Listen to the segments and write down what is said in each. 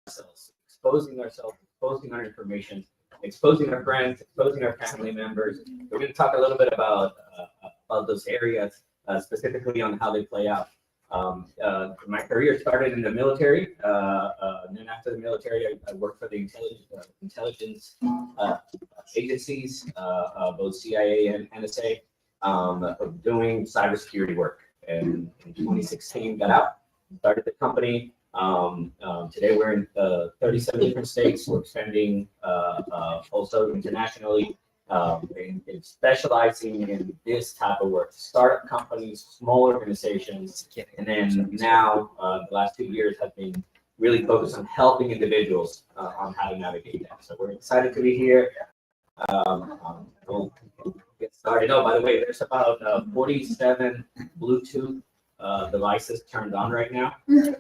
ourselves, exposing our information, exposing our friends, exposing our family members. We're going to talk a little bit about those areas, specifically on how they play out. My career started in the military, and then after the military, I worked for the intelligence agencies, both CIA and NSA, doing cybersecurity work. And in 2016, got out, started the company. Today we're in 37 different states. We're expanding also internationally, in specializing in this type of work, startup companies, small organizations, and then now the last 2 years have been really focused on helping individuals on how to navigate that. So we're excited to be here. We'll get started. Oh, by the way, there's about 47 Bluetooth devices turned on right now.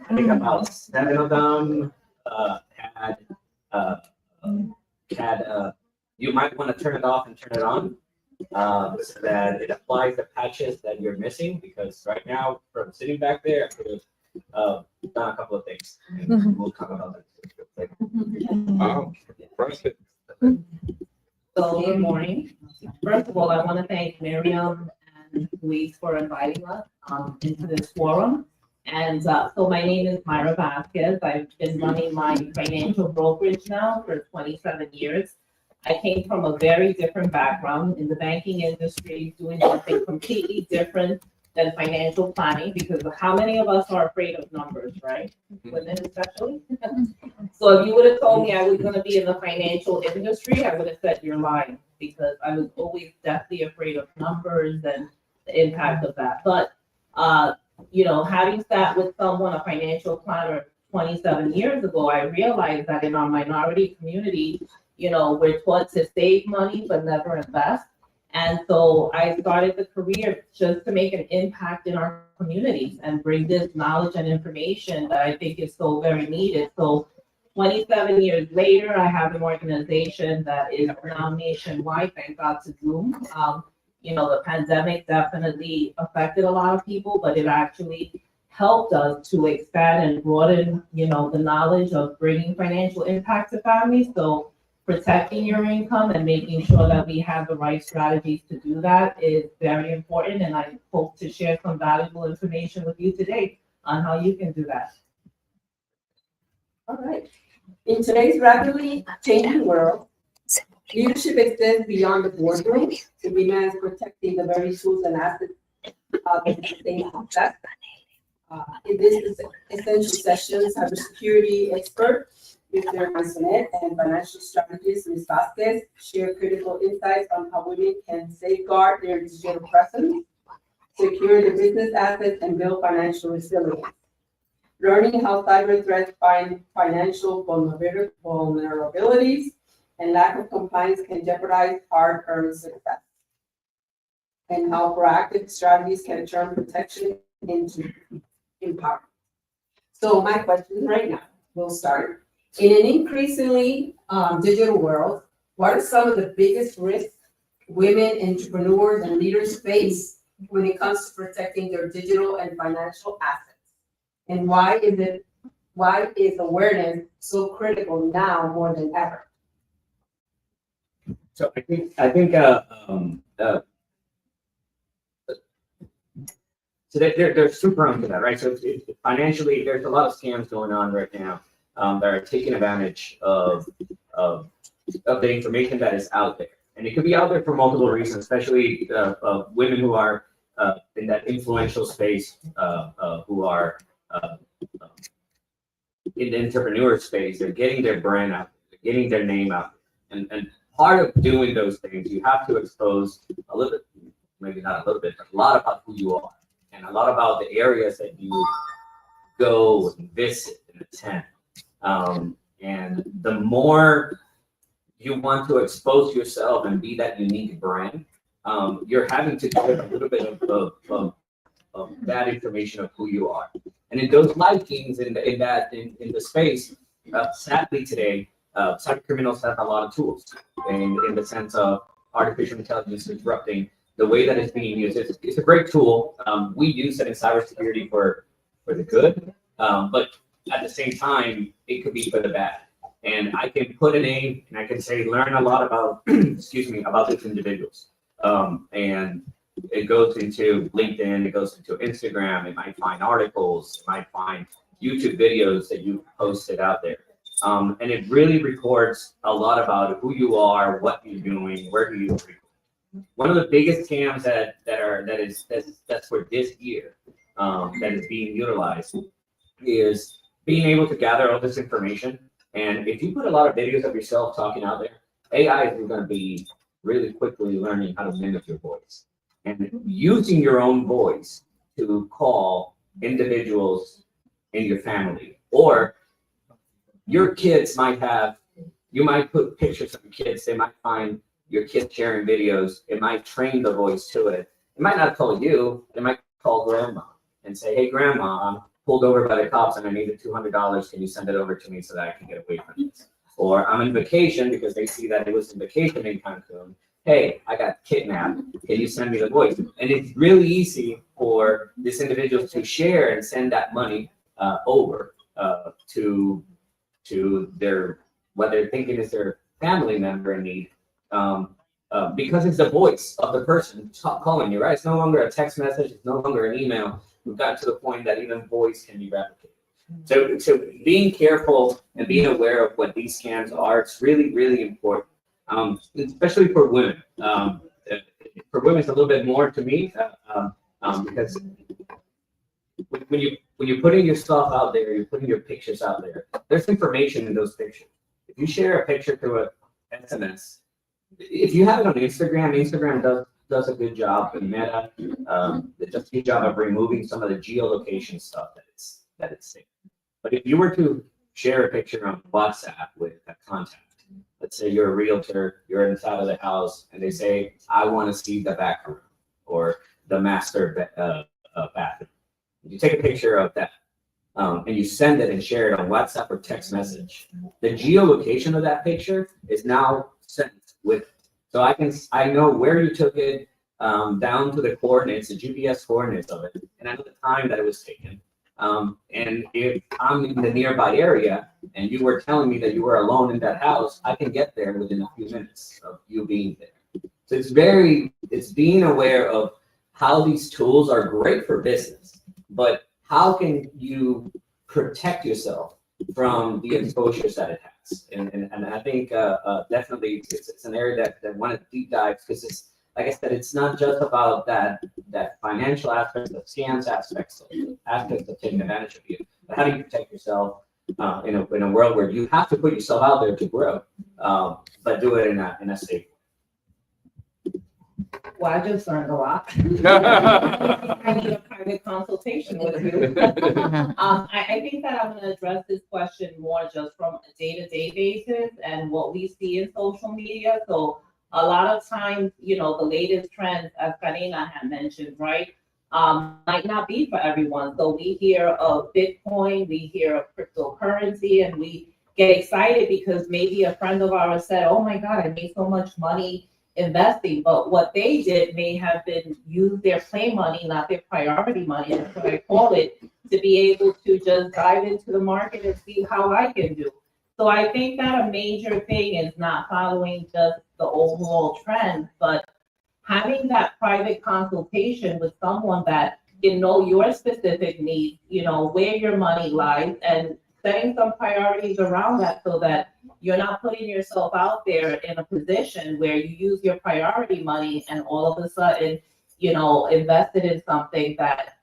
I think about 7 of them had you might want to turn it off and turn it on, so that it applies the patches that you're missing, because right now, from sitting back there, I could have done a couple of things. And we'll talk about that. So good morning. First of all, I want to thank Miriam and Luis for inviting us into this forum. And so my name is Myra Vasquez. I've been running my financial brokerage now for 27 years. I came from a very different background in the banking industry, doing something completely different than financial planning, because how many of us are afraid of numbers, right? Women especially. So if you would have told me I was going to be in the financial industry, I would have said you're lying, because I was always deathly afraid of numbers and the impact of that. But having sat with someone, a financial planner 27 years ago, I realized that in our minority community, we're taught to save money but never invest. And so I started the career just to make an impact in our communities and bring this knowledge and information that I think is so very needed. So 27 years later, I have an organization that is now nationwide, thank God to Zoom. The pandemic definitely affected a lot of people, but it actually helped us to expand and broaden, the knowledge of bringing financial impact to families. So protecting your income and making sure that we have the right strategies to do that is very important. And I hope to share some valuable information with you today on how you can do that. All right. In today's rapidly changing world, leadership extends beyond the boardroom. It demands protecting the very tools and assets of the sustained success. In this essential session, cybersecurity expert Mr. Maysonet and financial strategist Ms. Vasquez share critical insights on how women can safeguard their digital presence, secure their business assets, and build financial resilience. Learning how cyber threats find financial vulnerabilities and lack of compliance can jeopardize hard-earned success, and how proactive strategies can turn protection into empowerment. So my question right now, we'll start. In an increasingly digital world, what are some of the biggest risks women entrepreneurs and leaders face when it comes to protecting their digital and financial assets? And why is awareness so critical now more than ever? So I think so they're super onto that, right? So financially, there's a lot of scams going on right now that are taking advantage of the information that is out there, and it could be out there for multiple reasons, especially women who are in that influential space, who are in the entrepreneur space. They're getting their brand out, they're getting their name out, and part of doing those things, you have to expose a little bit, maybe not a little bit, but a lot about who you are, and a lot about the areas that you go and visit and attend. And the more you want to expose yourself and be that unique brand, you're having to give a little bit of that information of who you are. And in those likings, in the space, sadly today, cyber criminals have a lot of tools in the sense of artificial intelligence disrupting the way that it's being used. It's a great tool. We use it in cybersecurity for the good, but at the same time, it could be for the bad. And I can put a name and I can say, learn a lot about, excuse me, about these individuals. And it goes into LinkedIn, it goes into Instagram, it might find articles, it might find YouTube videos that you posted out there. And it really records a lot about who you are, what you're doing, where do you record. One of the biggest scams that's for this year, that is being utilized is being able to gather all this information. And if you put a lot of videos of yourself talking out there, AI is going to be really quickly learning how to mimic your voice and using your own voice to call individuals in your family. Or your kids you might put pictures of your kids, they might find your kids sharing videos, it might train the voice to it. It might not call you, it might call grandma and say, hey grandma, I'm pulled over by the cops and I needed $200, can you send it over to me so that I can get away from this? Or I'm on vacation because they see that it was in vacation in Cancun. Hey, I got kidnapped. Can you send me the voice? And it's really easy for this individual to share and send that money over to their, what they're thinking is their family member in need, because it's the voice of the person calling you, right? It's no longer a text message. It's no longer an email. We've gotten to the point that even voice can be replicated. So being careful and being aware of what these scams are, it's really, really important, especially for women. For women, it's a little bit more to me, because when you're putting your stuff out there, you're putting your pictures out there, there's information in those pictures. If you share a picture through an SMS, if you have it on Instagram does a good job, and Meta does a good job of removing some of the geolocation stuff that it's saying. But if you were to share a picture on WhatsApp with a contact, let's say you're a realtor, you're inside of the house, and they say, I want to see the back room or the master bathroom. You take a picture of that, and you send it and share it on WhatsApp or text message. The geolocation of that picture is now sent with it. So I know where you took it, down to the coordinates, the GPS coordinates of it, and I know the time that it was taken. And if I'm in the nearby area and you were telling me that you were alone in that house, I can get there within a few minutes of you being there. So it's being aware of how these tools are great for business, but how can you protect yourself from the exposures that it has? And I think definitely it's an area that I want to deep dive, because it's, like I said, it's not just about that financial aspect, the scams aspects of taking advantage of you, but how do you protect yourself in a world where you have to put yourself out there to grow, but do it in a safe way. Well, I just learned a lot. I need a private consultation with you. I think that I'm gonna address this question more just from a day-to-day basis and what we see in social media. So a lot of times, the latest trends, as Karina had mentioned, right, might not be for everyone. So we hear of Bitcoin, we hear of cryptocurrency, and we get excited because maybe a friend of ours said, oh my God, I made so much money investing, but what they did may have been use their play money, not their priority money, that's what I call it, to be able to just dive into the market and see how I can do. So I think that a major thing is not following just the overall trend, but having that private consultation with someone that can know your specific needs, where your money lies, and setting some priorities around that so that you're not putting yourself out there in a position where you use your priority money and all of a sudden, invested in something that,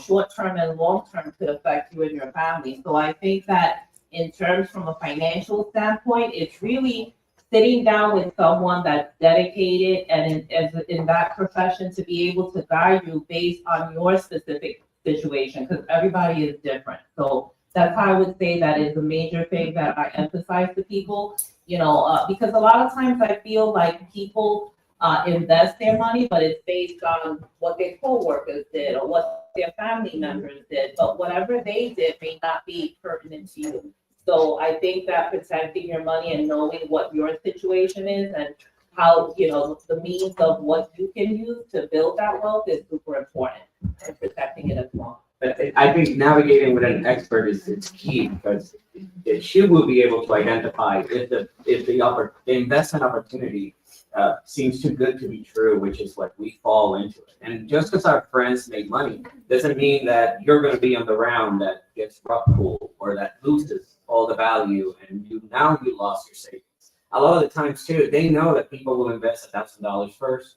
short-term and long-term could affect you and your family. So I think that in terms from a financial standpoint, it's really sitting down with someone that's dedicated and in that profession to be able to guide you based on your specific situation, because everybody is different. So that's how I would say that is a major thing that I emphasize to people, because a lot of times I feel like people invest their money, but it's based on what their coworkers did or what their family members did. But whatever they did may not be pertinent to you. So I think that protecting your money and knowing what your situation is and how, the means of what you can use to build that wealth is super important, and protecting it as well. I think navigating with an expert is key because she will be able to identify if the investment opportunity seems too good to be true, which is what we fall into it. And just because our friends make money doesn't mean that you're going to be on the round that gets rough pool or that loses all the value and you lost your savings. A lot of the times too, they know that people will invest $1,000 first,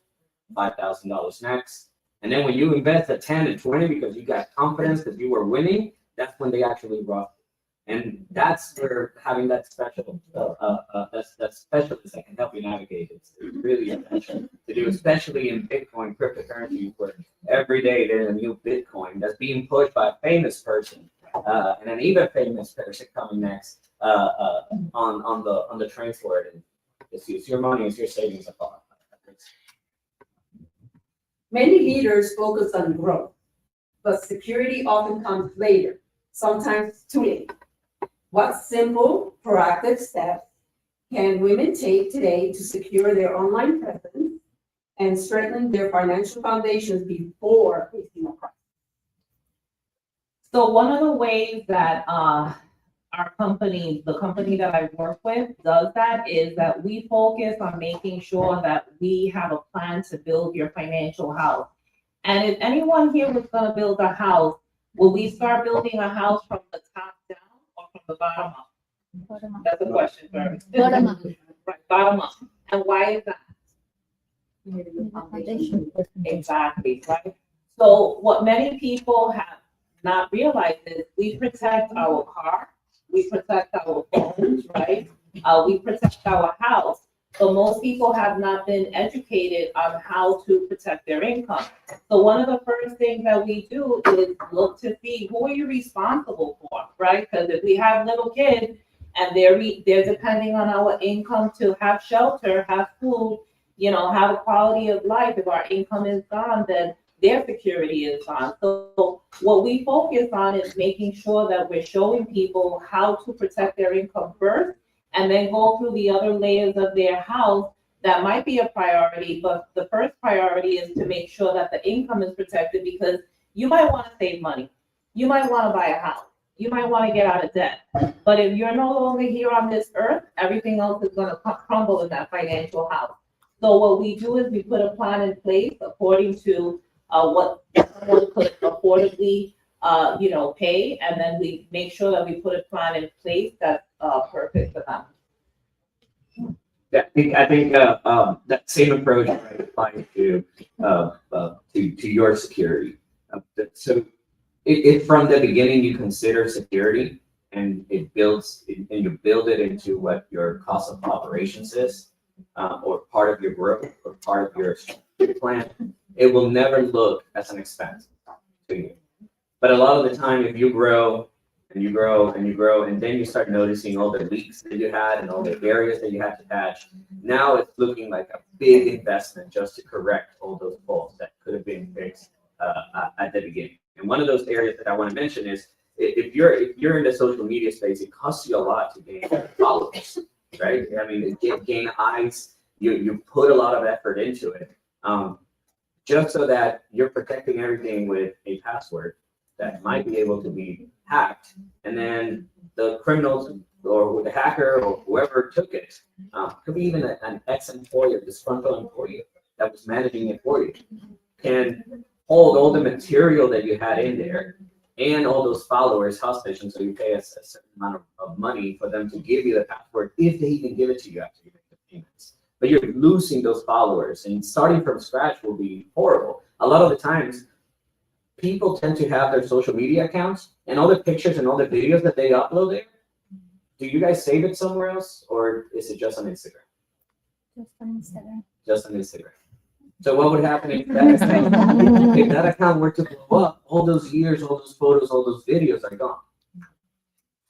$5,000 next. And then when you invest at 10 and 20 because you got confidence because you were winning, that's when they actually rough. And that's where having that special, that specialist that can help you navigate is really essential to do, especially in Bitcoin cryptocurrency, where every day there's a new Bitcoin that's being pushed by a famous person and an even famous person coming next on the train for it. And it's your money, it's your savings. Many leaders focus on growth, but security often comes later, sometimes too late. What simple, proactive steps can women take today to secure their online presence and strengthen their financial foundations before facing a crisis? So one of the ways that our company, the company that I work with, does that is that we focus on making sure that we have a plan to build your financial house. And if anyone here was going to build a house, will we start building a house from the top down or from the bottom up? Bottom up. That's a question for Bottom up. Right, bottom up. And why is that? Foundation. Exactly, right? So what many people have not realized is we protect our car, we protect our phones, right? We protect our house, but most people have not been educated on how to protect their income. So one of the first things that we do is look to see who are you responsible for, right? Because if we have little kids and they're depending on our income to have shelter, have food, have a quality of life. If our income is gone, then their security is gone. So what we focus on is making sure that we're showing people how to protect their income first, and then go through the other layers of their house that might be a priority. But the first priority is to make sure that the income is protected, because you might want to save money. You might want to buy a house. You might want to get out of debt. But if you're no longer here on this earth, everything else is going to crumble in that financial house. So what we do is we put a plan in place according to what someone could affordably, pay, and then we make sure that we put a plan in place that's perfect for them. Yeah, I think that same approach might apply to your security. So if from the beginning you consider security and you build it into what your cost of operations is, or part of your growth or part of your plan, it will never look as an expense to you. But a lot of the time, if you grow and you grow and you grow, and then you start noticing all the leaks that you had and all the areas that you had to patch, now it's looking like a big investment just to correct all those faults that could have been fixed at the beginning. And one of those areas that I want to mention is if you're in the social media space, it costs you a lot to gain followers, right? I mean, gain eyes. You put a lot of effort into it, just so that you're protecting everything with a password that might be able to be hacked, and then the criminals or the hacker or whoever took it, could be even an ex-employee or disgruntled employee that was managing it for you, can hold all the material that you had in there and all those followers hostage, and so you pay a certain amount of money for them to give you the password, if they even give it to you after you make the payments. But you're losing those followers, and starting from scratch will be horrible. A lot of the times, people tend to have their social media accounts and all the pictures and all the videos that they upload there. Do you guys save it somewhere else, or is it just on Instagram? Just on Instagram. Just on Instagram. So what would happen if that account were to blow up? All those years, all those photos, all those videos are gone.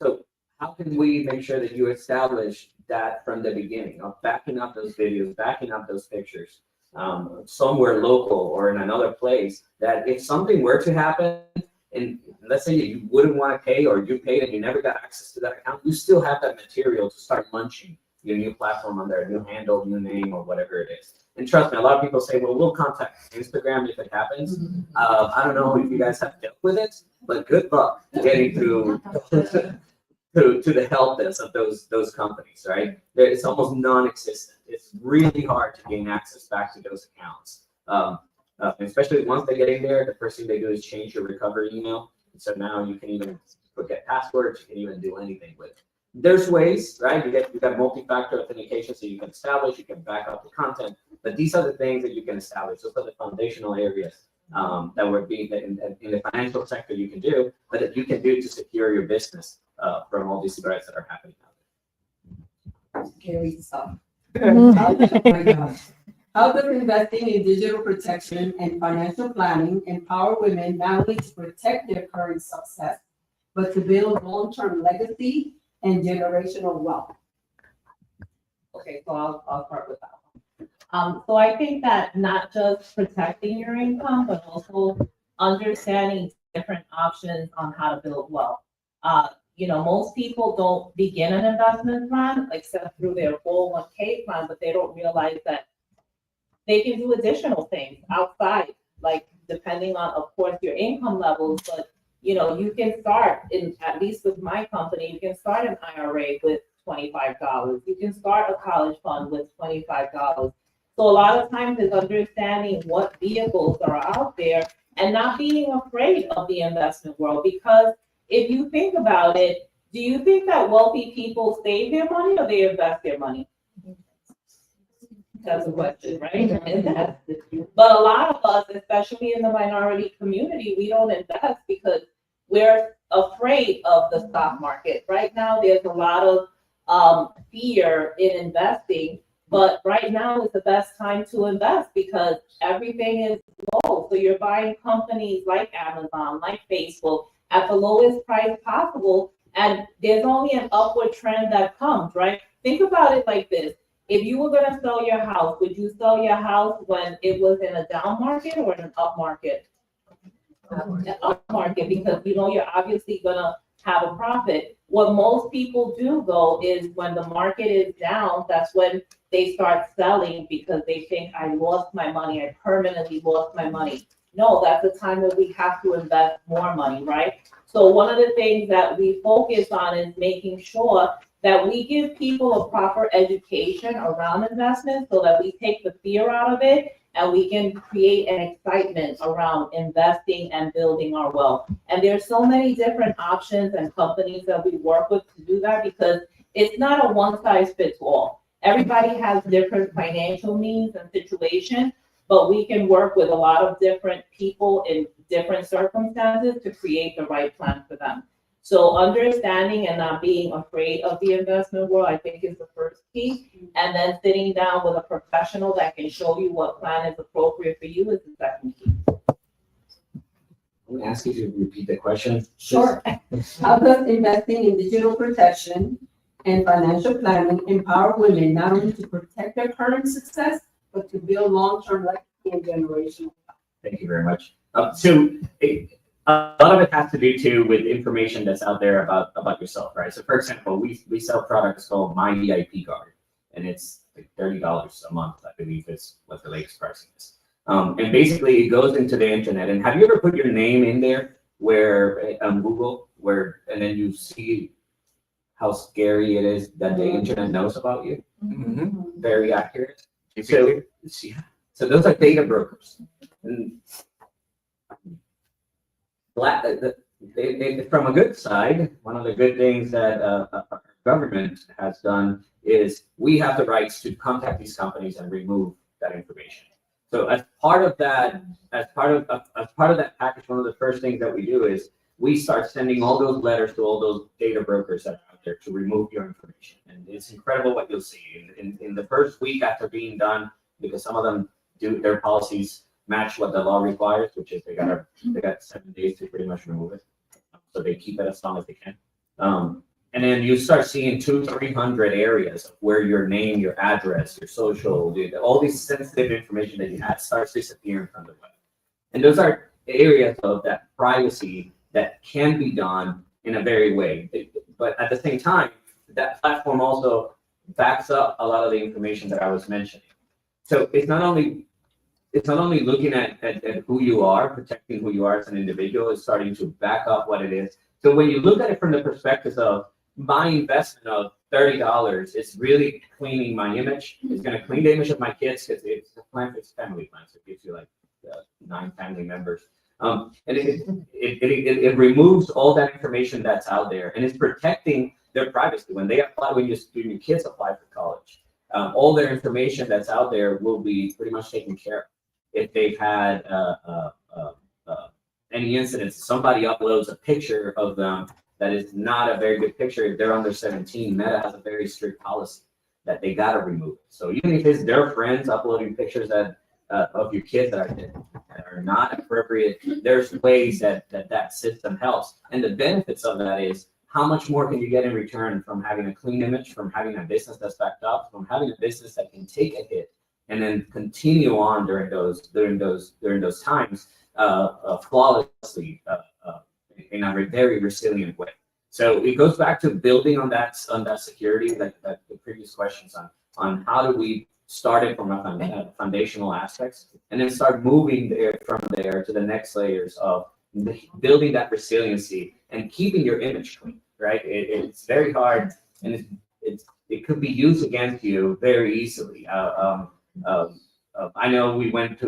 So how can we make sure that you establish that from the beginning of backing up those videos, backing up those pictures, somewhere local or in another place, that if something were to happen, and let's say you wouldn't want to pay, or you paid and you never got access to that account, you still have that material to start launching your new platform on there, new handle, new name, or whatever it is. And trust me, a lot of people say, well, we'll contact Instagram if it happens. I don't know if you guys have dealt with it, but good luck getting through to the help desk of those companies, right? It's almost non-existent. It's really hard to gain access back to those accounts. Especially once they get in there, the first thing they do is change your recovery email. So now you can even forget passwords, you can even do anything with it. There's ways, right? You got multi-factor authentication, so you can establish, you can back up the content, but these are the things that you can establish. Those are the foundational areas that would be in the financial sector you can do, but that you can do to secure your business from all these threats that are happening out there. Scary stuff. Oh my gosh. How does investing in digital protection and financial planning empower women not only to protect their current success, but to build long-term legacy and generational wealth? Okay, so I'll start with that one. So I think that not just protecting your income, but also understanding different options on how to build wealth. Most people don't begin an investment plan except through their 401k plan, but they don't realize that they can do additional things outside, like depending on, of course, your income levels, but you can start at least with my company, you can start an IRA with $25. You can start a college fund with $25. So a lot of times it's understanding what vehicles are out there and not being afraid of the investment world. Because if you think about it, do you think that wealthy people save their money or they invest their money? That's a question, right? But a lot of us, especially in the minority community, we don't invest because we're afraid of the stock market. Right now, there's a lot of fear in investing, but right now is the best time to invest because everything is low. So you're buying companies like Amazon, like Facebook at the lowest price possible, and there's only an upward trend that comes, right? Think about it like this. If you were going to sell your house, would you sell your house when it was in a down market or in an up market? An up market, because you're obviously going to have a profit. What most people do though is when the market is down, that's when they start selling because they think I lost my money, I permanently lost my money. No, that's the time that we have to invest more money, right? So one of the things that we focus on is making sure that we give people a proper education around investment so that we take the fear out of it and we can create an excitement around investing and building our wealth. And there's so many different options and companies that we work with to do that because it's not a one size fits all. Everybody has different financial needs and situations, but we can work with a lot of different people in different circumstances to create the right plan for them. So understanding and not being afraid of the investment world, I think, is the first key. And then sitting down with a professional that can show you what plan is appropriate for you is the second key. I'm gonna ask you to repeat the question. Sure. How does investing in digital protection and financial planning empower women not only to protect their current success, but to build long-term legacy and generational? Thank you very much. A lot of it has to do too with information that's out there about yourself, right? So for example, we sell products called My VIP Card, and it's like $30 a month, I believe is what the latest pricing is. And basically it goes into the internet. And have you ever put your name in there where on Google, and then you see how scary it is that the internet knows about you? Mm-hmm. Very accurate. So those are data brokers. And from a good side, one of the good things that our government has done is we have the rights to contact these companies and remove that information. So as part of that package, one of the first things that we do is we start sending all those letters to all those data brokers that are out there to remove your information. And it's incredible what you'll see in the first week after being done, because some of them do their policies match what the law requires, which is they got 7 days to pretty much remove it. So they keep it as long as they can. And then you start seeing 200-300 areas of where your name, your address, your social, all these sensitive information that you had starts disappearing from the web. And those are areas of that privacy that can be done in a very way. But at the same time, that platform also backs up a lot of the information that I was mentioning. So it's not only it's not only looking at who you are, protecting who you are as an individual, it's starting to back up what it is. So when you look at it from the perspective of my investment of $30, it's really cleaning my image. It's going to clean the image of my kids because it's a plan, it's family plan. So it gives you like 9 family members. And it removes all that information that's out there, and it's protecting their privacy when they apply, when your kids apply for college. All their information that's out there will be pretty much taken care of. If they've had any incidents, somebody uploads a picture of them that is not a very good picture. If they're under 17, Meta has a very strict policy that they got to remove it. So even if it's their friends uploading pictures that of your kids that are not appropriate, there's ways that system helps. And the benefits of that is how much more can you get in return from having a clean image, from having a business that's backed up, from having a business that can take a hit and then continue on during those times flawlessly in a very resilient way. So it goes back to building on that security, that the previous questions on how do we start it from a foundational aspects and then start moving from there to the next layers of building that resiliency and keeping your image clean, right? It's very hard, and it could be used against you very easily. I know we went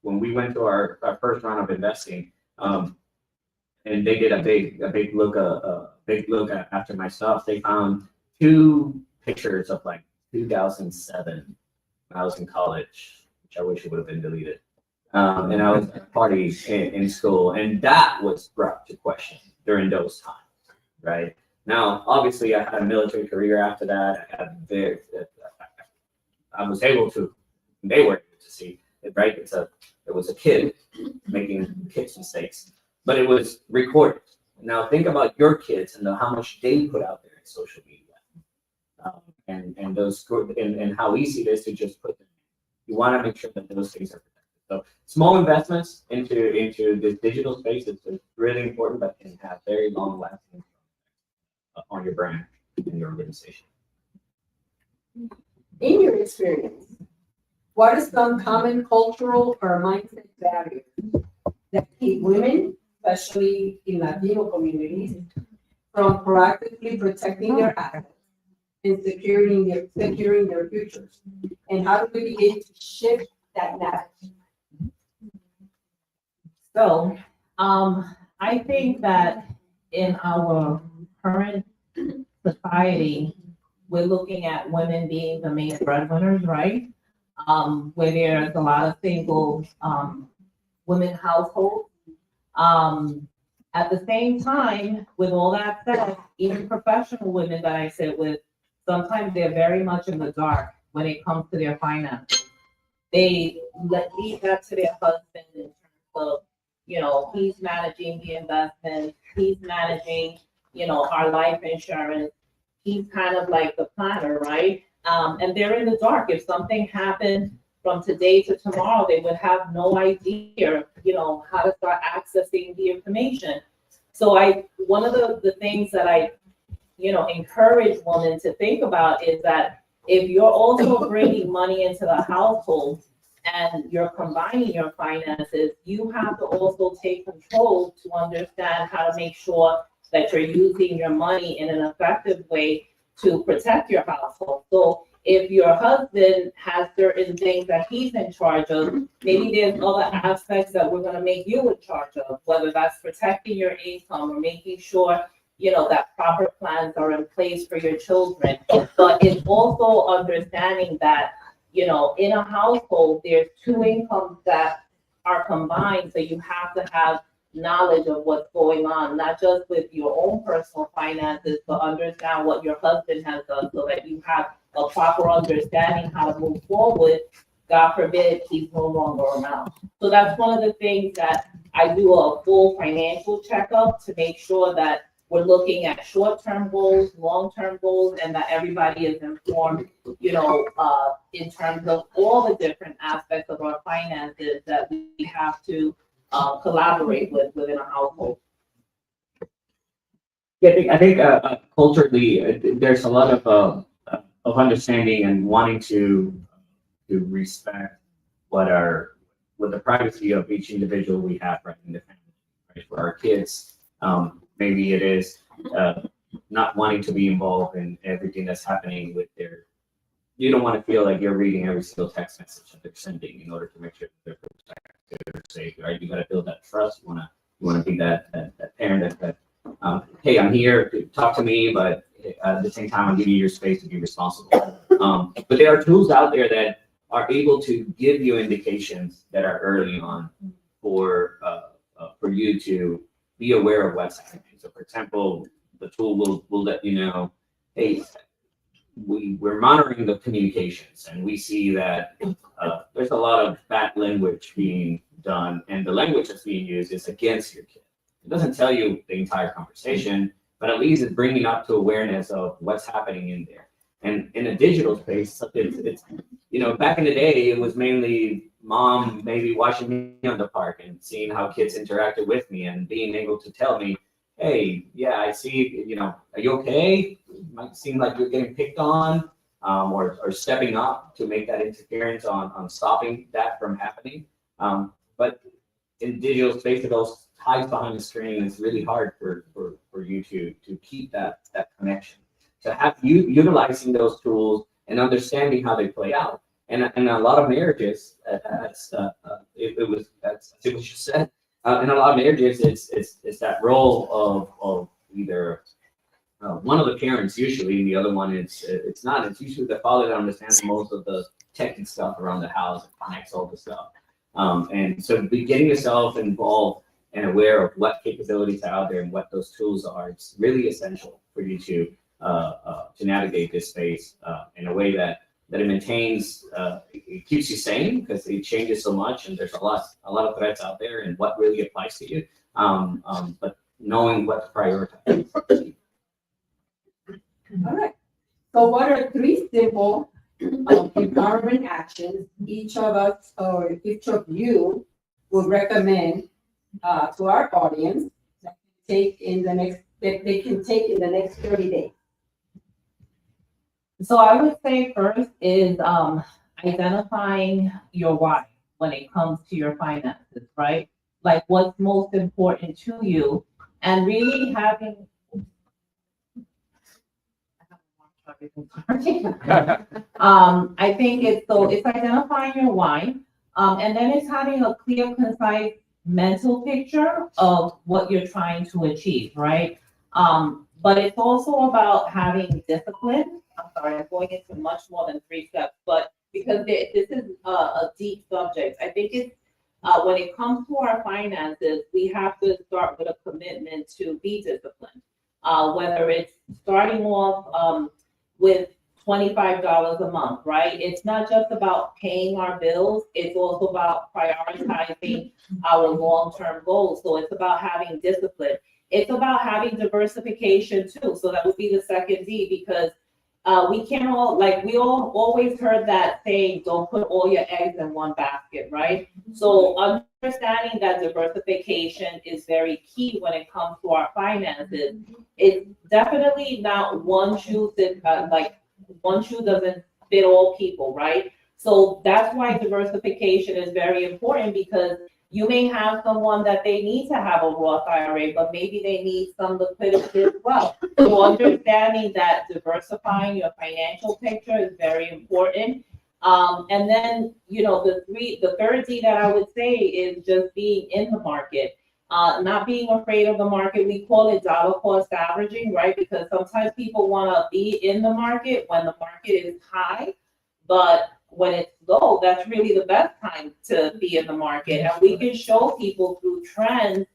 when we went to our first round of investing, and they did a big look after my stuff. They found 2 pictures of like 2007 when I was in college, which I wish it would have been deleted. And I was at parties in school, and that was brought to question during those times, right? Now, obviously, I had a military career after that. I was able to, they were able to see it, right? It was a kid making kids mistakes, but it was recorded. Now, think about your kids and how much they put out there in social media. And how easy it is to just put them. You want to make sure that those things are protected. So small investments into this digital space is really important, but can have very long lasting on your brand and your organization. In your experience, what are some common cultural or mindset barriers that keep women, especially in Latino communities, from proactively protecting their assets and securing their futures? And how do we begin to shift that narrative? So, I think that in our current society, we're looking at women being the main breadwinners, right? Where there's a lot of single women households. At the same time, with all that said, even professional women that I sit with, sometimes they're very much in the dark when it comes to their finances. They leave that to their husband in terms of, he's managing the investments, he's managing, our life insurance. He's kind of like the planner, right? And they're in the dark. If something happened from today to tomorrow, they would have no idea, how to start accessing the information. So one of the things that I, encourage women to think about is that if you're also bringing money into the household and you're combining your finances, you have to also take control to understand how to make sure that you're using your money in an effective way to protect your household. So if your husband has certain things that he's in charge of, maybe there's other aspects that we're gonna make you in charge of, whether that's protecting your income or making sure, that proper plans are in place for your children. But it's also understanding that, in a household, there's 2 incomes that are combined, so you have to have knowledge of what's going on, not just with your own personal finances, but understand what your husband has done so that you have a proper understanding how to move forward. God forbid he's no longer around. So that's one of the things that I do a full financial checkup to make sure that we're looking at short-term goals, long-term goals, and that everybody is informed, in terms of all the different aspects of our finances that we have to collaborate within a household. Yeah, I think culturally, there's a lot of understanding and wanting to to respect what the privacy of each individual we have right in the family. Right? For our kids, maybe it is not wanting to be involved in everything that's happening with their. You don't want to feel like you're reading every single text message that they're sending in order to make sure that they're protected or safe. Right? You got to build that trust. You want to be that parent that hey, I'm here to talk to me, but at the same time, I'm giving you your space to be responsible. But there are tools out there that are able to give you indications that are early on for you to be aware of what's happening. So, for example, the tool will let you know, hey, we're monitoring the communications, and we see that there's a lot of bad language being done, and the language that's being used is against your kid. It doesn't tell you the entire conversation, but at least it's bringing up to awareness of what's happening in there. And in a digital space, it's back in the day, it was mainly mom maybe watching me on the park and seeing how kids interacted with me and being able to tell me, hey, yeah, I see, are you okay? It might seem like you're getting picked on, or stepping up to make that interference on stopping that from happening. But in digital space, it all hides behind the screen. It's really hard for you to keep that connection. To have you utilizing those tools and understanding how they play out. And a lot of marriages, that's what you said. In a lot of marriages, it's that role of either one of the parents usually, and the other one it's not. It's usually the father that understands most of the technical stuff around the house and connects all the stuff. And so getting yourself involved and aware of what capabilities are out there and what those tools are, it's really essential for you to navigate this space in a way that it maintains, it keeps you sane because it changes so much and there's a lot of threats out there and what really applies to you. But knowing what to prioritize. All right. So what are 3 simple empowerment actions each of us or each of you would recommend to our audience that they can take in the next 30 days? So I would say first is identifying your why when it comes to your finances, right? Like what's most important to you, and really having. I think it's identifying your why, and then it's having a clear, concise mental picture of what you're trying to achieve, right? But it's also about having discipline. I'm sorry, I'm going into much more than 3 steps, but because this is a deep subject, I think it's when it comes to our finances, we have to start with a commitment to be disciplined. Whether it's starting off with $25 a month, right? It's not just about paying our bills, it's also about prioritizing our long-term goals. So it's about having discipline. It's about having diversification too. So that would be the second D, because we all always heard that saying, don't put all your eggs in one basket, right? So understanding that diversification is very key when it comes to our finances. It's definitely not one shoe one shoe doesn't fit all people, right? So that's why diversification is very important, because you may have someone that they need to have a Roth IRA, but maybe they need some liquidity as well. So understanding that diversifying your financial picture is very important. And then, the third D that I would say is just being in the market, not being afraid of the market. We call it dollar cost averaging, right? Because sometimes people want to be in the market when the market is high, but when it's low, that's really the best time to be in the market. And we can show people through trends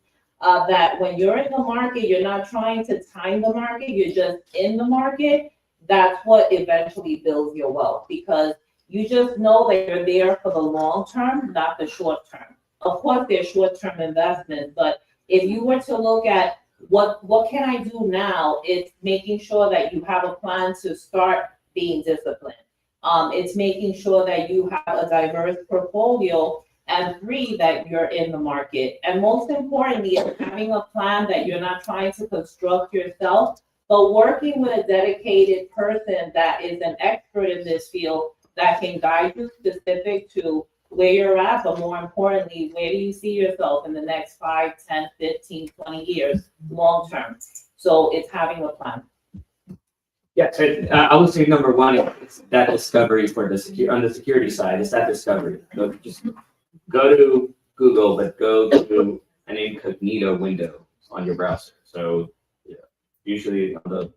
that when you're in the market, you're not trying to time the market, you're just in the market. That's what eventually builds your wealth, because you just know that you're there for the long term, not the short term. Of course, there's short-term investments, but if you were to look at what can I do now, it's making sure that you have a plan to start being disciplined. It's making sure that you have a diverse portfolio, and 3, that you're in the market. And most importantly, is having a plan that you're not trying to construct yourself, but working with a dedicated person that is an expert in this field that can guide you specific to where you're at, but more importantly, where do you see yourself in the next 5, 10, 15, 20 years, long term? So it's having a plan. Yeah, so I would say number one is that discovery for on the security side, is that discovery. So just go to Google, but go to an incognito window on your browser. So usually on the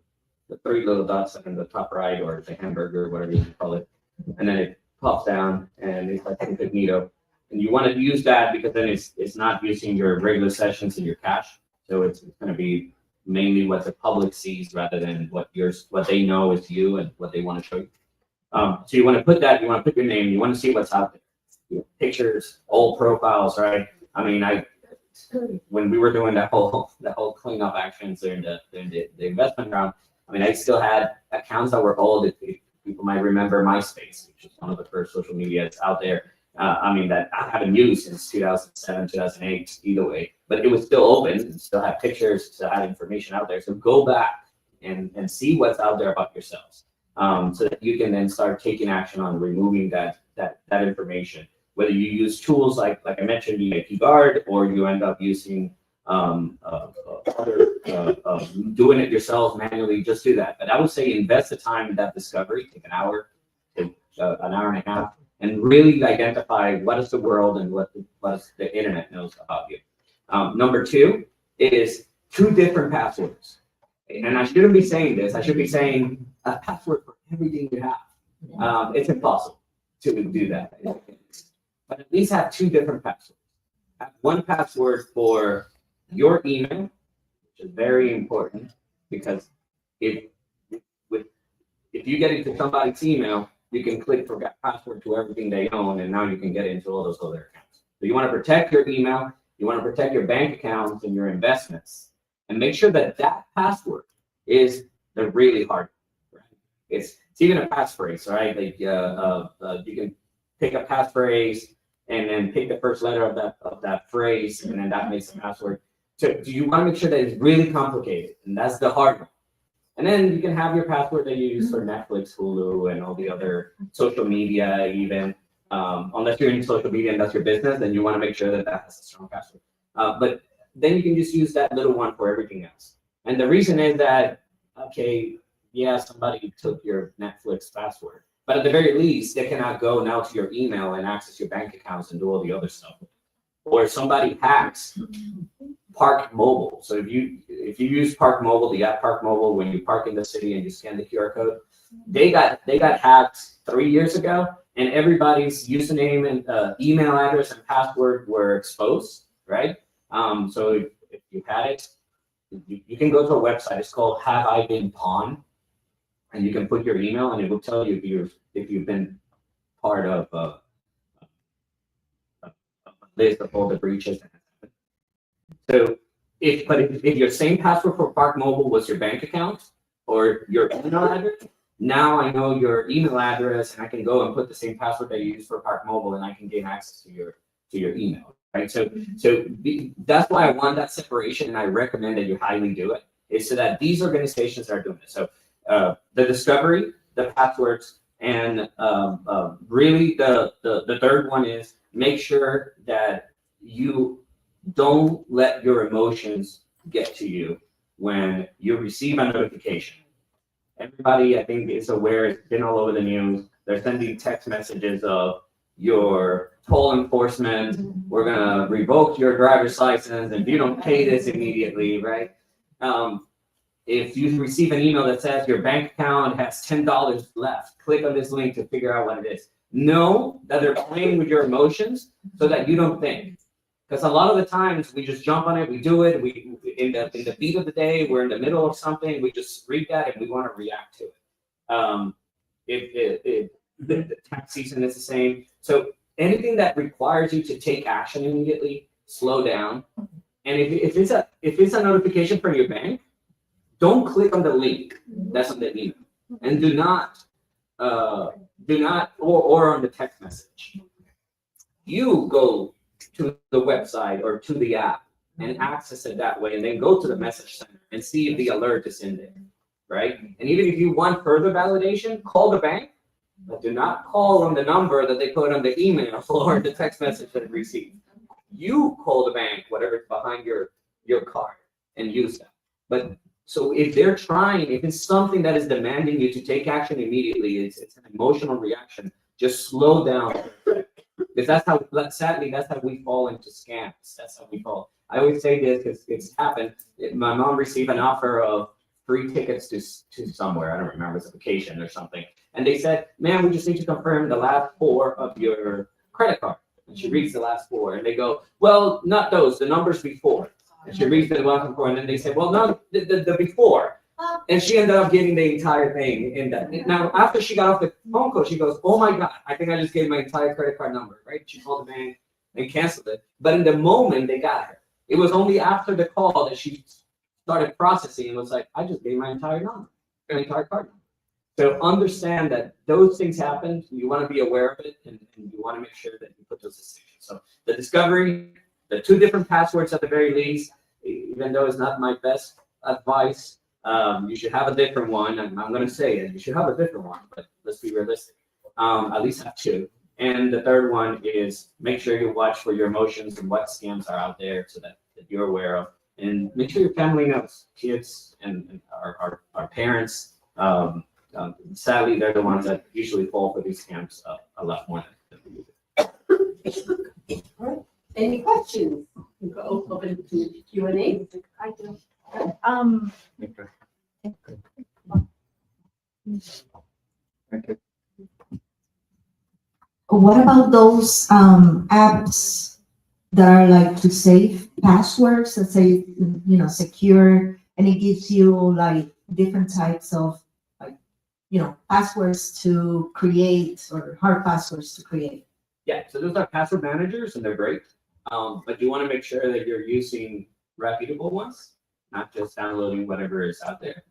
3 little dots in the top right, or the hamburger, whatever you call it, and then it pops down and it's like incognito. And you want to use that because then it's not using your regular sessions in your cache. So it's going to be mainly what the public sees rather than what they know is you and what they want to show you. So you want to put that, you want to put your name, you want to see what's out there. Pictures, old profiles, right? I mean, when we were doing that whole cleanup actions during the investment round, I mean, I still had accounts that were old. People might remember MySpace, which is one of the first social medias out there. I mean, that I haven't used since 2007, 2008, either way, but it was still open and still had pictures, still had information out there. So go back and see what's out there about yourselves, so that you can then start taking action on removing that information. Whether you use tools like I mentioned, EIP Guard, or you end up using doing it yourself manually, just do that. But I would say invest the time in that discovery, take an hour, take an hour and a half, and really identify what is the world and what is the internet knows about you. Number 2 is 2 different passwords. And I shouldn't be saying this. I should be saying a password for everything you have. It's impossible to do that. But at least have 2 different passwords. Have one password for your email, which is very important, because if you get into somebody's email, you can click forget password to everything they own, and now you can get into all those other accounts. So you want to protect your email, you want to protect your bank accounts and your investments, and make sure that password is the really hard one. Right? It's even a passphrase, right? Like you can pick a passphrase and then pick the first letter of that phrase, and then that makes the password. So you want to make sure that it's really complicated, and that's the hard one. And then you can have your password that you use for Netflix, Hulu, and all the other social media, even. Unless you're in social media and that's your business, then you want to make sure that has a strong password. But then you can just use that little one for everything else. And the reason is that, okay, yeah, somebody took your Netflix password, but at the very least, they cannot go now to your email and access your bank accounts and do all the other stuff. Or somebody hacks Park Mobile. So if you use Park Mobile, the app Park Mobile, when you park in the city and you scan the QR code, they got hacked 3 years ago, and everybody's username and email address and password were exposed, right? So if you had it, you can go to a website. It's called Have I Been Pawned, and you can put your email, and it will tell you if you've been part of a list of all the breaches that have happened. So if your same password for Park Mobile was your bank account or your email address, now I know your email address, and I can go and put the same password that you use for Park Mobile, and I can gain access to your email, right? So that's why I want that separation, and I recommend that you highly do it, is so that these organizations are doing it. So the discovery, the passwords, and really the third one is make sure that you don't let your emotions get to you when you receive a notification. Everybody, I think, is aware. It's been all over the news. They're sending text messages of your toll enforcement. We're gonna revoke your driver's license if you don't pay this immediately, right? If you receive an email that says your bank account has $10 left, click on this link to figure out what it is. Know that they're playing with your emotions so that you don't think. Because a lot of the times we just jump on it, we do it, we in the beat of the day, we're in the middle of something, we just read that and we want to react to it. The tax season is the same. So anything that requires you to take action immediately, slow down. And if it's a notification from your bank, don't click on the link that's on the email, and do not or on the text message. You go to the website or to the app and access it that way, and then go to the message center and see if the alert is in there, right? And even if you want further validation, call the bank but do not call on the number that they put on the email or the text message that they received. You call the bank, whatever's behind your card, and use that. But so if they're trying, if it's something that is demanding you to take action immediately, it's an emotional reaction, just slow down. Because that's how, sadly, that's how we fall into scams. That's how we fall. I always say this because it's happened. My mom received an offer of free tickets to somewhere. I don't remember, it's a vacation or something. And they said, ma'am, we just need to confirm the last four of your credit card. And she reads the last four. And they go, well, not those, the numbers before. And she reads the one before. And then they say, well, no, the before. And she ended up getting the entire thing in that. Now, after she got off the phone call, she goes, oh my God, I think I just gave my entire credit card number, right? She called the bank and canceled it. But in the moment, they got her. It was only after the call that she started processing and was like, I just gave my entire number, my entire card number. So understand that those things happen. You want to be aware of it, and you want to make sure that you put those distinctions. So the discovery, the 2 different passwords at the very least, even though it's not my best advice, you should have a different one. And I'm going to say it, you should have a different one, but let's be realistic. At least have 2. And the third one is make sure you watch for your emotions and what scams are out there so that you're aware of. And make sure your family knows, kids and our parents. Sadly, they're the ones that usually fall for these scams a lot more than we do. All right. Any questions? We go open to Q&A. I do. Okay. What about those apps that are like to save passwords that say, secure, and it gives you like different types of passwords to create or hard passwords to create? Yeah, so those are password managers and they're great. But you want to make sure that you're using reputable ones, not just downloading whatever is out there.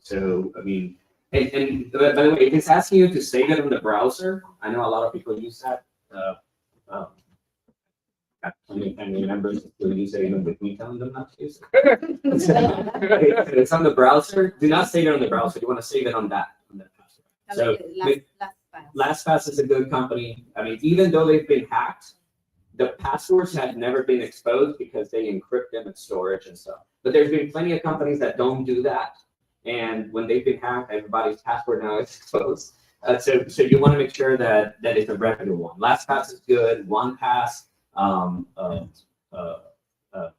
So, I mean, and by the way, if it's asking you to save it on the browser, I know a lot of people use that. Got plenty of family members who use it even with me telling them not to use it. It's on the browser. Do not save it on the browser. You want to save it on that password. So LastPass is a good company. I mean, even though they've been hacked, the passwords have never been exposed because they encrypt them in storage and stuff. But there's been plenty of companies that don't do that. And when they've been hacked, everybody's password now is exposed. So you want to make sure that it's a reputable one. LastPass is good. OnePass,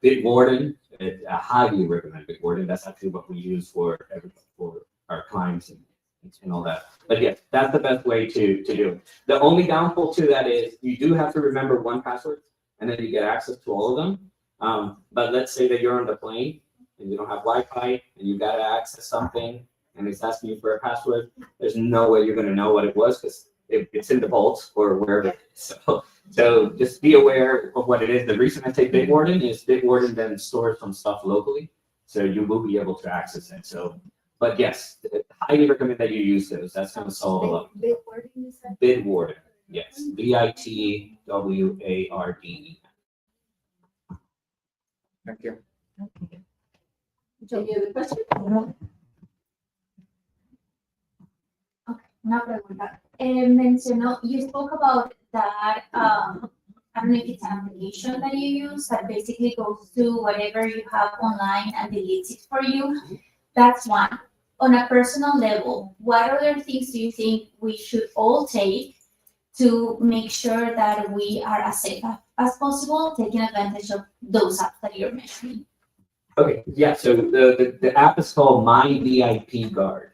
Bitwarden. I highly recommend Bitwarden. That's actually what we use for our clients and all that. But yeah, that's the best way to do it. The only downfall to that is you do have to remember one password, and then you get access to all of them. But let's say that you're on the plane and you don't have Wi-Fi and you got to access something and it's asking you for a password. There's no way you're going to know what it was because it's in the vault or wherever it is. So just be aware of what it is. The reason I say Bitwarden is Bitwarden then stores some stuff locally, so you will be able to access it. So, but yes, I highly recommend that you use those. That's going to solve a lot. Bitwarden, yes, Bitwarden. Thank you. Any other questions? Una pregunta. Mencionó, you spoke about that, I don't know if it's an application that you use that basically goes to whatever you have online and deletes it for you. That's one. On a personal level, what other things do you think we should all take to make sure that we are as safe as possible, taking advantage of those apps that you're mentioning? Okay, yeah, so the app is called My VIP Guard.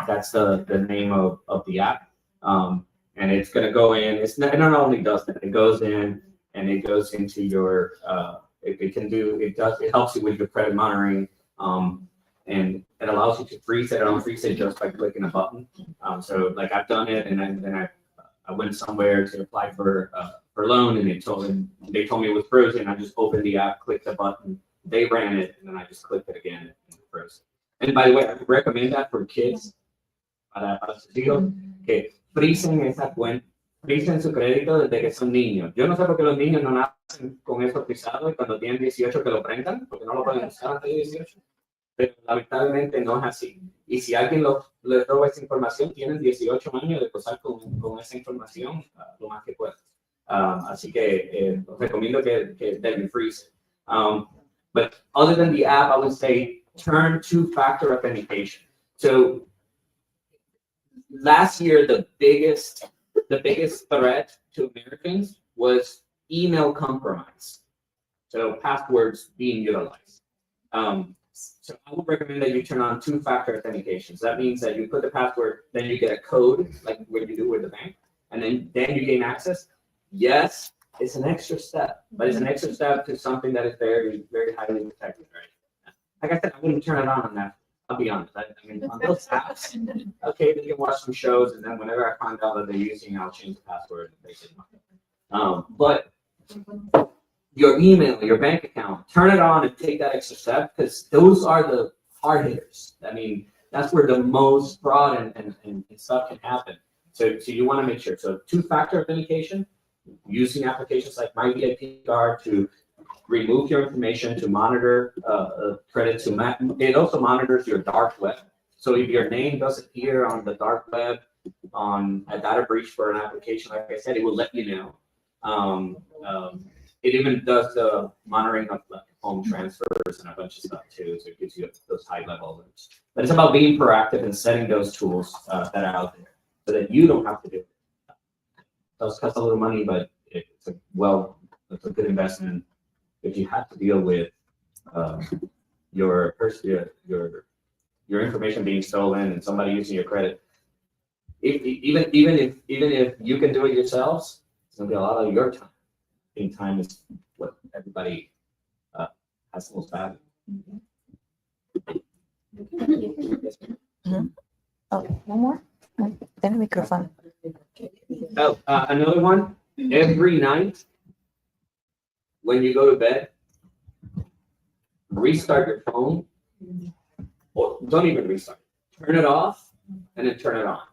That's the name of the app. And it's going to go in, it not only does that, it goes in and it goes into your, it helps you with your credit monitoring. And it allows you to freeze it. I don't freeze it just by clicking a button. So like I've done it, and then I went somewhere to apply for a loan, and they told me it was frozen. I just opened the app, clicked the button, they ran it, and then I just clicked it again and it froze. And by the way, I recommend that for kids. Para sus hijos, que frisen esa cuenta, frisen su crédito desde que son niños. Yo no sé por qué los niños no nacen con eso frisado y cuando tienen 18 que lo prendan, porque no lo pueden usar antes de 18. pero lamentablemente no es así. Y si alguien le roba esa información, tienen 18 años de posar con esa información lo más que puedan. Así que os recomiendo que you freeze it. But other than the app, I would say turn two-factor authentication. So last year, the biggest threat to Americans was email compromise. So passwords being utilized. So I would recommend that you turn on two-factor authentication. So that means that you put the password, then you get a code, like what you do with the bank, and then you gain access. Yes, it's an extra step, but it's an extra step to something that is very, very highly protected, right? Like I said, I wouldn't turn it on that. I'll be honest. I mean, on those apps, okay, they can watch some shows, and then whenever I find out that they're using, I'll change the password. But your email, your bank account, turn it on and take that extra step, because those are the hard hitters. I mean, that's where the most fraud and stuff can happen. So you want to make sure. So two-factor authentication, using applications like My VIP Card to remove your information, to monitor credit. It also monitors your dark web. So if your name does appear on the dark web on a data breach for an application, like I said, it will let you know. It even does the monitoring of like home transfers and a bunch of stuff too. So it gives you those high level alerts. But it's about being proactive and setting those tools that are out there so that you don't have to do it. It does cost a little money, but it's a good investment. If you have to deal with your information being stolen and somebody using your credit, even if you can do it yourselves, it's gonna be a lot of your time. I think time is what everybody has the most value. Okay, one more. Then microphone. Oh, another one. Every night when you go to bed, restart your phone, or don't even restart. Turn it off and then turn it on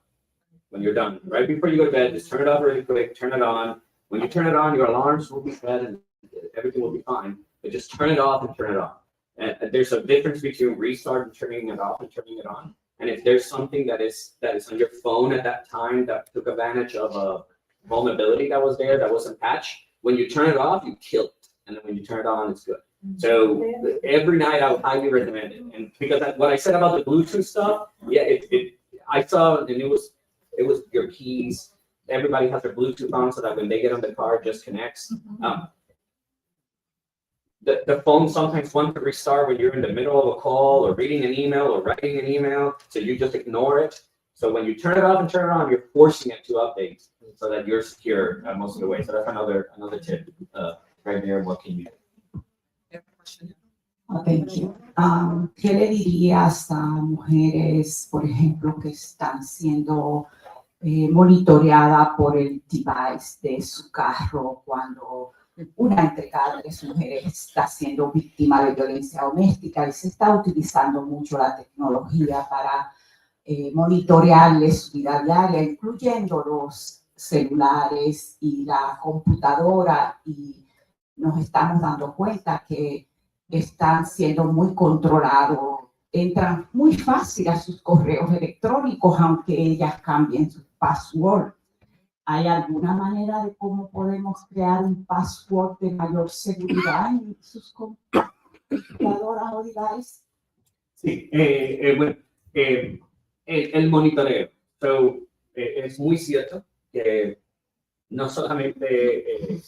when you're done. Right before you go to bed, just turn it off really quick, turn it on. When you turn it on, your alarms will be set and everything will be fine. But just turn it off and turn it on. And there's a difference between restart and turning it off and turning it on. And if there's something that is on your phone at that time that took advantage of a vulnerability that was there that wasn't patched, when you turn it off, you kill it. And then when you turn it on, it's good. So every night I would highly recommend it. And because what I said about the Bluetooth stuff, yeah, I saw and it was your keys. Everybody has their Bluetooth on so that when they get on the car, it just connects. The phone sometimes wants to restart when you're in the middle of a call or reading an email or writing an email, so you just ignore it. So when you turn it off and turn it on, you're forcing it to update so that you're secure most of the way. So that's another tip right there. What can you do? Thank you. ¿Qué le dirías a mujeres, por ejemplo, que están siendo monitoreadas por el device de su carro cuando una entre cada tres mujeres está siendo víctima de violencia doméstica y se está utilizando mucho la tecnología para monitorearles su vida diaria, incluyendo los celulares y la computadora, y nos estamos dando cuenta que están siendo muy controlados, entran muy fácil a sus correos electrónicos, aunque ellas cambien su password. ¿Hay alguna manera de cómo podemos crear un password de mayor seguridad en sus computadoras o devices? Sí, bueno, el monitoreo. So, es muy cierto que no solamente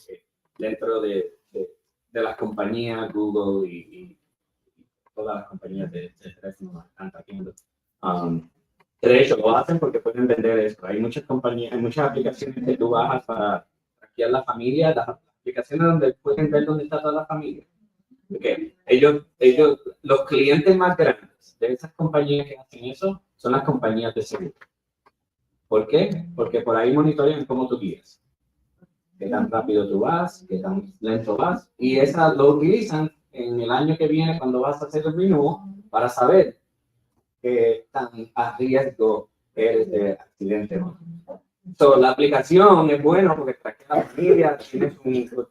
dentro de las compañías Google y todas las compañías de teléfono están trayendo. De hecho, lo hacen porque pueden vender esto. Hay muchas compañías, hay muchas aplicaciones que tú bajas para hackear la familia, las aplicaciones donde pueden ver dónde está toda la familia. Okay. Ellos, los clientes más grandes de esas compañías que hacen eso son las compañías de seguro. ¿Por qué? Porque por ahí monitorean cómo tú guías. Qué tan rápido tú vas, qué tan lento vas. Y esas lo utilizan en el año que viene cuando vas a hacer el renewal para saber qué tan a riesgo eres de accidente. So, la aplicación es buena porque traquea la familia,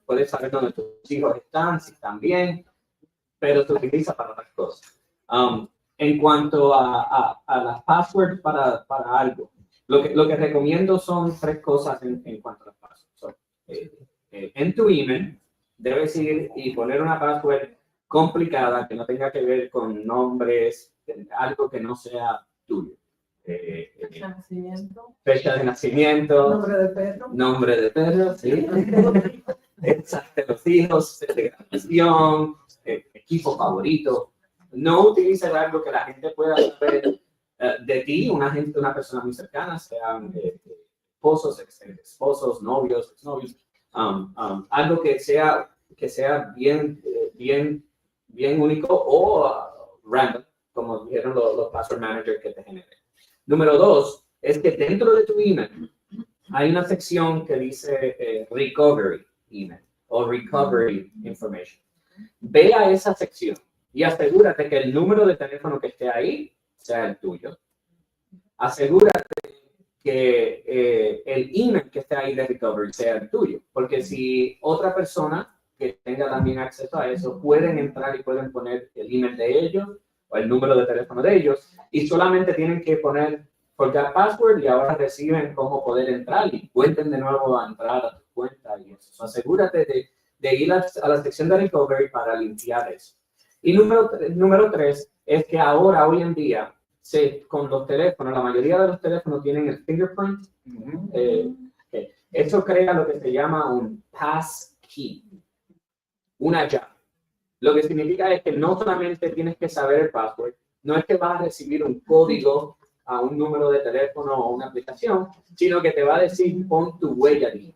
puedes saber dónde tus hijos están, si están bien, pero se utiliza para otras cosas. En cuanto a las passwords para algo, lo que recomiendo son 3 cosas en cuanto a las passwords. So, en tu email debes ir y poner una password complicada que no tenga que ver con nombres, algo que no sea tuyo. Fecha de nacimiento, nombre de perro, sí. Exacto, los hijos, de graduación, equipo favorito. No utilices algo que la gente pueda saber de ti, una persona muy cercana, sean esposos, esposos, novios, exnovios, algo que sea bien único o random, como dijeron los password managers que te generen. Número 2 es que dentro de tu email hay una sección que dice recovery email o recovery information. Ve a esa sección y asegúrate que el número de teléfono que esté ahí sea el tuyo. Asegúrate que el email que esté ahí de recovery sea el tuyo, porque si otra persona que tenga también acceso a eso pueden entrar y pueden poner el email de ellos o el número de teléfono de ellos y solamente tienen que poner forgot password y ahora reciben cómo poder entrar y cuenten de nuevo a entrar a tu cuenta y eso. So, asegúrate de ir a la sección de recovery para limpiar eso. Y número 3 es que ahora, hoy en día, con los teléfonos, la mayoría de los teléfonos tienen el fingerprint. Eso crea lo que se llama un passkey, una llave. Lo que significa es que no solamente tienes que saber el password, no es que vas a recibir un código a un número de teléfono o una aplicación, sino que te va a decir pon tu huella digital.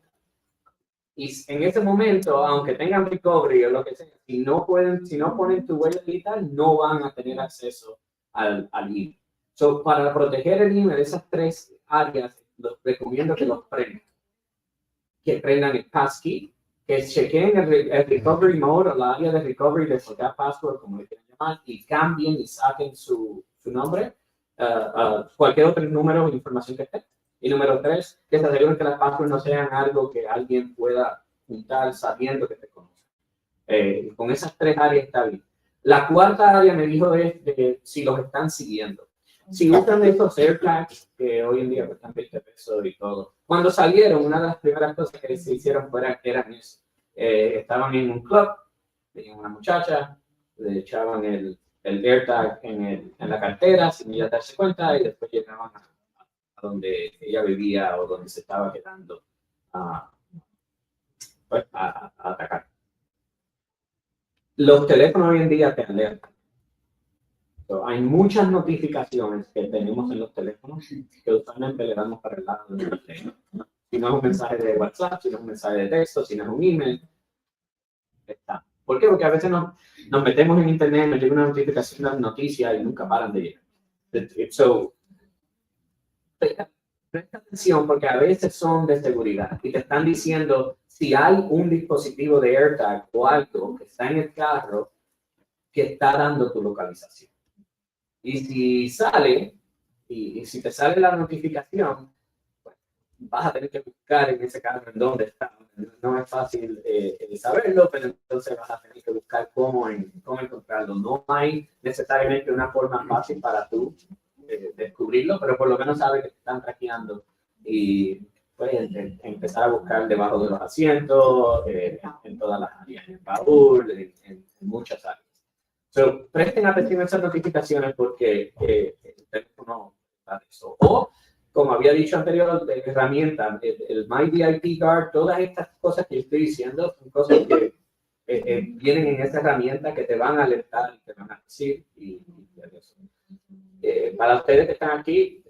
Y en ese momento, aunque tengan recovery o lo que sea, si no ponen tu huella digital, no van a tener acceso al email. So, para proteger el email, esas 3 áreas, los recomiendo que los prendan. Que prendan el passkey, que chequen el recovery mode o la área de recovery de forgot password, como le quieran llamar, y cambien y saquen su nombre, cualquier otro número de información que esté. Y número 3, que se aseguren que las passwords no sean algo que alguien pueda juntar sabiendo que te conoce. Con esas 3 áreas está bien. La 4ª área me dijo es de si los están siguiendo. Si usan estos AirTags, que hoy en día cuestan 20 pesos y todo. Cuando salieron, una de las primeras cosas que se hicieron eran eso. Estaban en un club, tenían una muchacha, le echaban el AirTag en la cartera sin ella darse cuenta y después llegaban a donde ella vivía o donde se estaba quedando pues, a atacar. Los teléfonos hoy en día te alertan. So, hay muchas notificaciones que tenemos en los teléfonos que usualmente le damos para el lado del teléfono. Si no es un mensaje de WhatsApp, si no es un mensaje de texto, si no es un email, está. ¿Por qué? Porque a veces nos metemos en internet, nos llega una notificación de una noticia y nunca paran de llegar. So, presta atención porque a veces son de seguridad y te están diciendo si hay un dispositivo de AirTag o algo que está en el carro que está dando tu localización. Y si sale, y si te sale la notificación, pues, vas a tener que buscar en ese carro en dónde está. No es fácil saberlo, pero entonces vas a tener que buscar cómo encontrarlo. No hay necesariamente una forma fácil para tú descubrirlo, pero por lo menos sabes que te están traqueando y puedes empezar a buscar debajo de los asientos, en todas las áreas, en el baúl, en muchas áreas. So, presten atención a esas notificaciones porque el teléfono está de eso. O, como había dicho anteriormente, herramientas, el My VIP Guard, todas estas cosas que estoy diciendo son cosas que vienen en esa herramienta que te van a alertar y te van a decir y eso. Para ustedes que están aquí,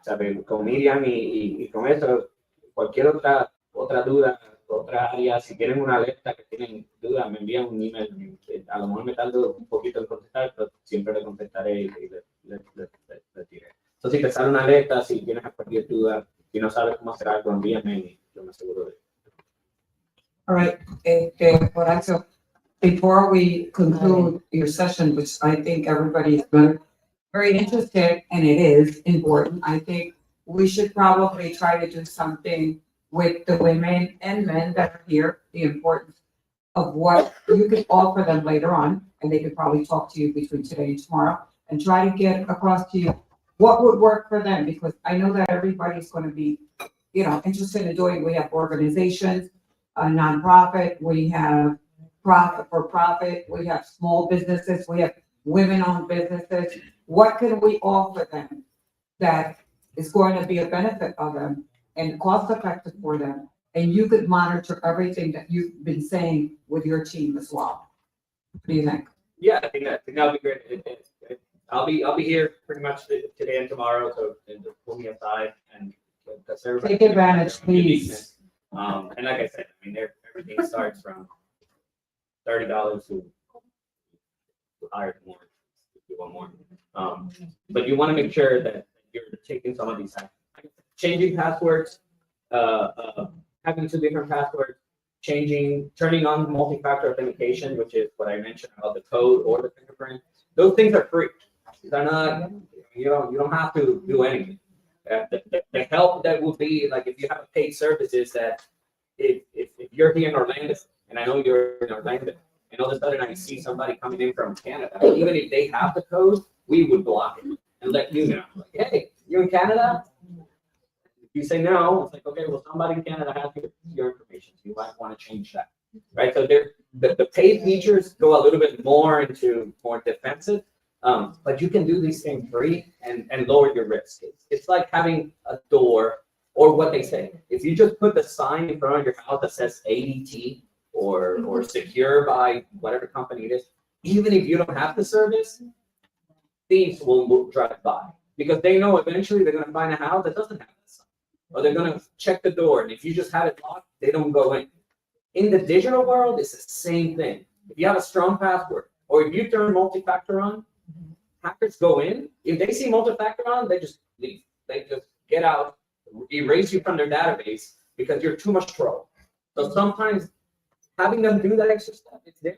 ¿saben? Con Miriam y con eso, cualquier otra duda, otra área, si tienen una alerta que tienen duda, me envían un email. A lo mejor me tardo un poquito en contestar, pero siempre le contestaré y le diré. Entonces, si te sale una alerta, si tienes cualquier duda, si no sabes cómo hacer algo, envíame y yo me aseguro de eso. All right, Horacio, before we conclude your session, which I think everybody is very interested, and it is important, I think we should probably try to do something with the women and men that are here, the importance of what you could offer them later on, and they could probably talk to you between today and tomorrow, and try to get across to you what would work for them, because I know that everybody's gonna be, interested in doing, we have organizations, a nonprofit, we have profit for profit, we have small businesses, we have women-owned businesses. What can we offer them that is going to be a benefit of them and cost-effective for them? And you could monitor everything that you've been saying with your team as well. What do you think? Yeah, I think that'll be great. I'll be here pretty much today and tomorrow, so just pull me aside and that's everybody. Take advantage, please. And like I said, I mean, everything starts from $30 to higher more, if you want more. But you want to make sure that you're taking some of these actions. Changing passwords, having 2 different passwords, turning on multi-factor authentication, which is what I mentioned about the code or the fingerprint. Those things are free. They're not, you don't have to do anything. The help that would be, like, if you have a paid services that if you're here in Orlando, and I know you're in Orlando, and all of a sudden I see somebody coming in from Canada, even if they have the code, we would block it and let you know, like, hey, you're in Canada? If you say no, it's like, okay, well, somebody in Canada has your information, so you might want to change that, right? So the paid features go a little bit more into more defensive, but you can do these things free and lower your risk. It's like having a door, or what they say, if you just put the sign in front of your house that says ADT or secure by whatever company it is, even if you don't have the service, thieves will drive by because they know eventually they're going to find a house that doesn't have the sign, or they're going to check the door, and if you just have it locked, they don't go in. In the digital world, it's the same thing. If you have a strong password, or if you turn multi-factor on, hackers go in. If they see multi-factor on, they just leave. They just get out, erase you from their database because you're too much trouble. So sometimes having them do that extra step, it's there,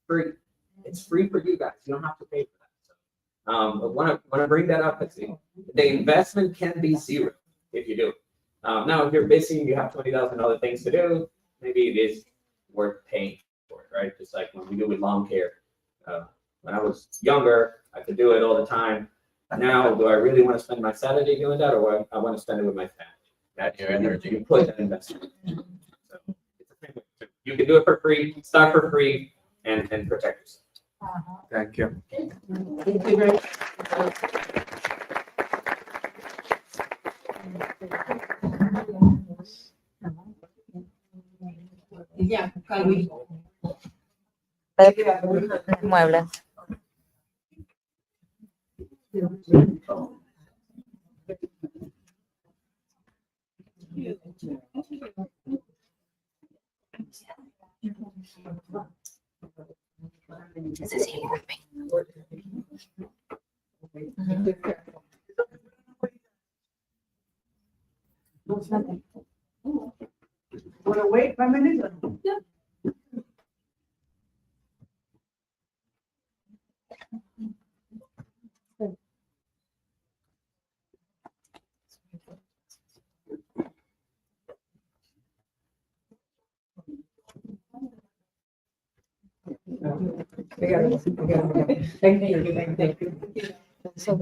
free. It's free for you guys. You don't have to pay for that. So, I want to bring that up. The investment can be zero if you do it. Now, if you're busy, you have 20,000 other things to do, maybe it is worth paying for it, right? Just like when we do with lawn care. When I was younger, I could do it all the time. Now, do I really want to spend my Saturday doing that, or I want to spend it with my family? That's your energy. You put that investment. So you can do it for free, start for free, and protect yourself. Thank you. Thank you very much. Yeah, can we? Muebles. Ese sí, Wanna wait 5 minutes? Yeah. Thank you. So,